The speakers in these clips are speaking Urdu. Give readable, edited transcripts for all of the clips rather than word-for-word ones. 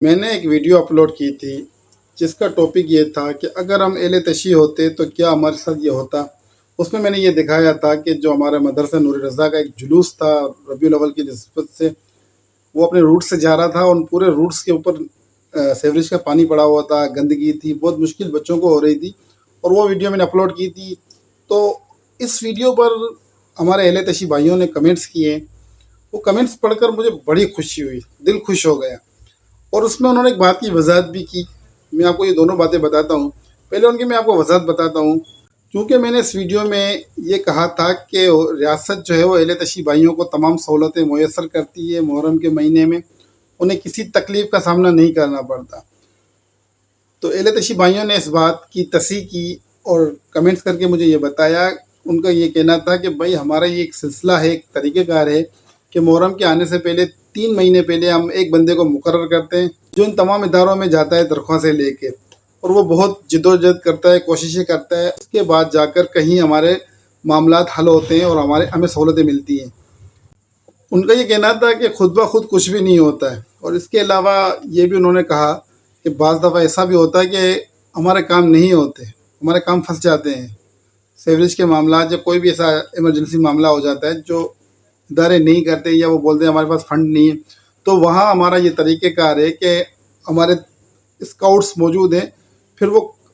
میں نے ایک ویڈیو اپلوڈ کی تھی جس کا ٹاپک یہ تھا کہ اگر ہم اہل تشیع ہوتے تو کیا ہمارے ساتھ یہ ہوتا۔ اس میں نے یہ دکھایا تھا کہ جو ہمارے مدرسہ نور رضا کا ایک جلوس تھا ربیع الاول کی نسبت سے، وہ اپنے روٹ سے جا رہا تھا، ان پورے روٹس کے اوپر سیوریج کا پانی پڑا ہوا تھا، گندگی تھی، بہت مشکل بچوں کو ہو رہی تھی، اور وہ ویڈیو میں نے اپلوڈ کی تھی۔ تو اس ویڈیو پر ہمارے اہل تشیع بھائیوں نے کمنٹس کیے۔ وہ کمنٹس پڑھ کر مجھے بڑی خوشی ہوئی، دل خوش ہو گیا، اور اس میں انہوں نے ایک بات کی وضاحت بھی کی۔ میں آپ کو یہ دونوں باتیں بتاتا ہوں۔ پہلے ان کی میں آپ کو وضاحت بتاتا ہوں، کیونکہ میں نے اس ویڈیو میں یہ کہا تھا کہ ریاست جو ہے وہ اہل تشیع بھائیوں کو تمام سہولتیں میسر کرتی ہے، محرم کے مہینے میں انہیں کسی تکلیف کا سامنا نہیں کرنا پڑتا۔ تو اہل تشیع بھائیوں نے اس بات کی تصحیح کی اور کمنٹس کر کے مجھے یہ بتایا۔ ان کا یہ کہنا تھا کہ بھائی ہمارا یہ ایک سلسلہ ہے، ایک طریقہ کار ہے کہ محرم کے آنے سے پہلے 3 مہینے پہلے ہم ایک بندے کو مقرر کرتے ہیں جو ان تمام اداروں میں جاتا ہے درخواستیں لے کے، اور وہ بہت جد و جہد کرتا ہے، کوششیں کرتا ہے، اس کے بعد جا کر کہیں ہمارے معاملات حل ہوتے ہیں اور ہمیں سہولتیں ملتی ہیں۔ ان کا یہ کہنا تھا کہ خود بخود کچھ بھی نہیں ہوتا ہے، اور اس کے علاوہ یہ بھی انہوں نے کہا کہ بعض دفعہ ایسا بھی ہوتا ہے کہ ہمارے کام نہیں ہوتے، ہمارے کام پھنس جاتے ہیں، سیوریج کے معاملات یا کوئی بھی ایسا ایمرجنسی معاملہ ہو جاتا ہے جو ادارے نہیں کرتے، یا وہ بولتے ہیں ہمارے پاس فنڈ نہیں ہے، تو وہاں ہمارا یہ طریقہ کار ہے کہ ہمارے اسکاؤٹس موجود ہیں، پھر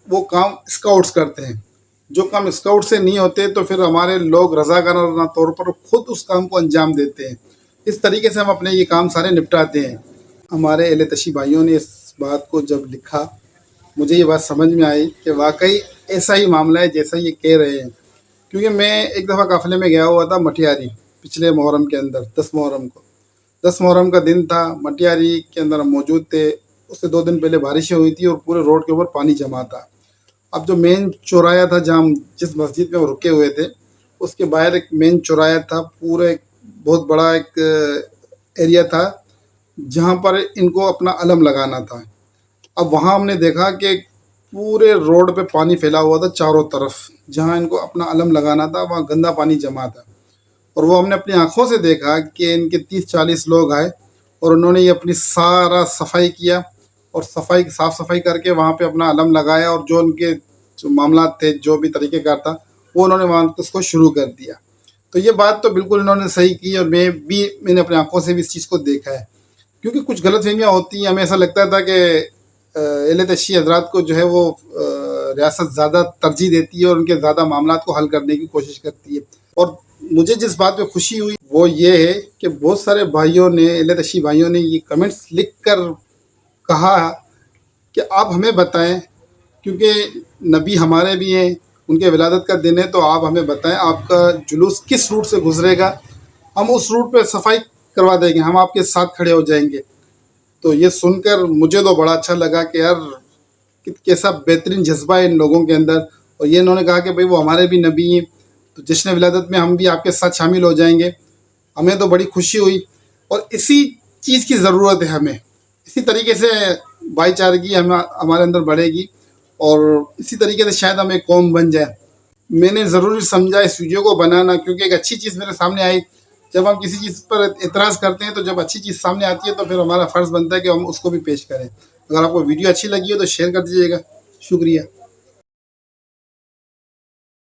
وہ کام اسکاؤٹس کرتے ہیں۔ جو کام اسکاؤٹ سے نہیں ہوتے تو پھر ہمارے لوگ رضاکارانہ طور پر خود اس کام کو انجام دیتے ہیں۔ اس طریقے سے ہم اپنے یہ کام سارے نپٹاتے ہیں۔ ہمارے اہل تشیع بھائیوں نے اس بات کو جب لکھا، مجھے یہ بات سمجھ میں آئی کہ واقعی ایسا ہی معاملہ ہے جیسا یہ کہہ رہے ہیں، کیونکہ میں ایک دفعہ قافلے میں گیا ہوا تھا مٹیاری، پچھلے محرم کے اندر 10 محرم کو، 10 محرم کا دن تھا، مٹیاری کے اندر ہم موجود تھے۔ اس سے 2 دن پہلے بارشیں ہوئی تھی اور پورے روڈ کے اوپر پانی جمع تھا۔ اب جو مین چورایا تھا جہاں جس مسجد میں وہ رکے ہوئے تھے، اس کے باہر ایک مین چورایا تھا، پورا ایک بہت بڑا ایک ایریا تھا جہاں پر ان کو اپنا علم لگانا تھا۔ اب وہاں ہم نے دیکھا کہ پورے روڈ پہ پانی پھیلا ہوا تھا چاروں طرف، جہاں ان کو اپنا علم لگانا تھا وہاں گندا پانی جمع تھا، اور وہ ہم نے اپنی آنکھوں سے دیکھا کہ ان کے 30-40 لوگ آئے اور انہوں نے یہ اپنی سارا صفائی کیا، اور صاف صفائی کر کے وہاں پہ اپنا علم لگایا، اور جو ان کے جو معاملات تھے، جو بھی طریقہ کار تھا، وہ انہوں نے وہاں اس کو شروع کر دیا۔ تو یہ بات تو بالکل انہوں نے صحیح کی، اور میں نے اپنی آنکھوں سے بھی اس چیز کو دیکھا ہے، کیونکہ کچھ غلط فہمیاں ہوتی ہیں۔ ہمیں ایسا لگتا تھا کہ اہل تشیع حضرات کو جو ہے وہ ریاست زیادہ ترجیح دیتی ہے اور ان کے زیادہ معاملات کو حل کرنے کی کوشش کرتی ہے، اور مجھے جس بات پہ خوشی ہوئی وہ یہ ہے کہ بہت سارے بھائیوں نے، اہل تشیع بھائیوں نے یہ کمنٹس لکھ کر کہا کہ آپ ہمیں بتائیں، کیونکہ نبی ہمارے بھی ہیں، ان کے ولادت کا دن ہے، تو آپ ہمیں بتائیں آپ کا جلوس کس روٹ سے گزرے گا، ہم اس روٹ پہ صفائی کروا دیں گے، ہم آپ کے ساتھ کھڑے ہو جائیں گے۔ تو یہ سن کر مجھے تو بڑا اچھا لگا کہ یار کیسا بہترین جذبہ ہے ان لوگوں کے اندر، اور یہ انہوں نے کہا کہ بھئی وہ ہمارے بھی نبی ہیں، تو جشن ولادت میں ہم بھی آپ کے ساتھ شامل ہو جائیں گے۔ ہمیں تو بڑی خوشی ہوئی، اور اسی چیز کی ضرورت ہے ہمیں، اسی طریقے سے بھائی چارگی ہمارے اندر بڑھے گی، اور اسی طریقے سے شاید ہم ایک قوم بن جائیں۔ میں نے ضروری سمجھا اس ویڈیو کو بنانا، کیونکہ ایک اچھی چیز میرے سامنے آئی۔ جب ہم کسی چیز پر اعتراض کرتے ہیں تو جب اچھی چیز سامنے آتی ہے تو پھر ہمارا فرض بنتا ہے کہ ہم اس کو بھی پیش کریں۔ اگر آپ کو ویڈیو اچھی لگی ہو تو شیئر کر دیجیے گا۔ شکریہ۔